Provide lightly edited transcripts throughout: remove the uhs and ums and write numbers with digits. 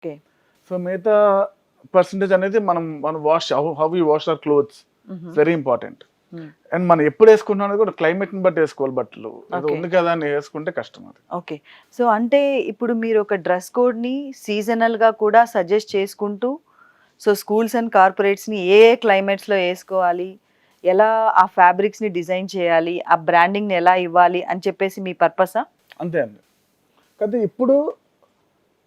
Okay. So మిగతా percentage అనేది మనం wash how we wash our clothes very important. And మనం ఎప్పుడు వేసుకుంటున్నాం అనేది కూడా క్లైమేట్ ని బట్టి వేసుకోవాలి బట్టలు. ఏదో Okay. ఉంది కదా అని వేసుకుంటే కష్టం అది. ఓకే. సో అంటే ఇప్పుడు మీరు ఒక డ్రెస్ కోడ్‌ని సీజనల్‌గా కూడా సజెస్ట్ చేసుకుంటూ, సో స్కూల్స్ అండ్ కార్పొరేట్స్‌ని ఏ ఏ క్లైమేట్స్‌లో ఏసుకోవాలి, ఎలా ఆ ఫ్యాబ్రిక్స్‌ని డిజైన్ చేయాలి, ఆ బ్రాండింగ్‌ని ఎలా ఇవ్వాలి అని చెప్పేసి మీ పర్పసా? అంతే అండి. కాకపోతే ఇప్పుడు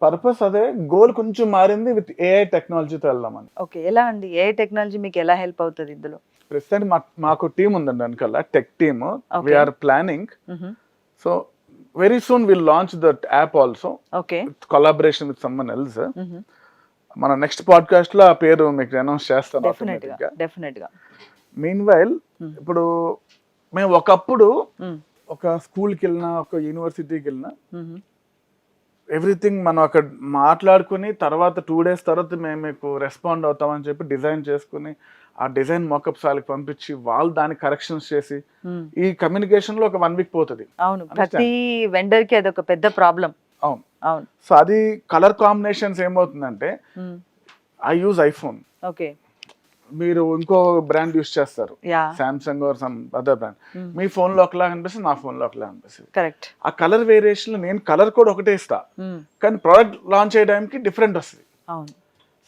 పర్పస్ అదే, గోల్ కొంచెం మారింది విత్ ఏఐ టెక్నాలజీతో వెళ్దామని. ఓకే. ఎలా అండి? ఏ టెక్నాలజీ మీకు ఎలా హెల్ప్ అవుతది ఇందులో? ప్రస్తుతానికి మాకు టీమ్ ఉందండి వెనకాల, tech team. Okay. We're planning. హుహు. So very soon will launch that app also okay. With collaboration with someone else. హుహు. మన నెక్స్ట్ పాడ్కాస్ట్ లో ఆ పేరు మీకు అనౌన్స్ చేస్తాను డెఫినెట్‌గా. ఆటోమేటిక్ గా. డెఫినెట్‌గా. Mean while Hmm. ఇప్పుడు మేము ఒకప్పుడు హ్మ్. ఒక స్కూల్కి వెళ్ళినా ఒక యూనివర్సిటీకి వెళ్ళినా హుహు. ఎవ్రీథింగ్ మనం అక్కడ మాట్లాడుకుని తర్వాత 2 days తర్వాత మేము మీకు రెస్పాండ్ అవుతామని చెప్పి డిజైన్ చేసుకుని ఆ డిజైన్ మోకప్స్ వాళ్ళకి పంపించి వాళ్ళు దానికి కరెక్షన్స్ చేసి హ్మ్. ఈ కమ్యూనికేషన్ లో ఒక 1 week పోతుంది. అవును. ప్రతి వెండర్‌కి అదొక పెద్ద ప్రాబ్లమ్. అవును. అవును. సో అది కలర్ కాంబినేషన్స్ ఏమవుతుందంటే, hmm. I use iPhone, okay. మీరు ఇంకో బ్రాండ్ యూస్ చేస్తారు, yeah! Samsung or some other brand. Hmm. మీ ఫోన్ లో ఒకలా అనిపిస్తుంది, నా ఫోన్ లో ఒకలా అనిపిస్తుంది. కరెక్ట్. ఆ కలర్ వేరియేషన్ నేను కలర్ కూడా ఒకటే ఇస్తా, హ్మ్. కానీ ప్రోడక్ట్ లాంచ్ చేయడానికి డిఫరెంట్ వస్తుంది. అవును.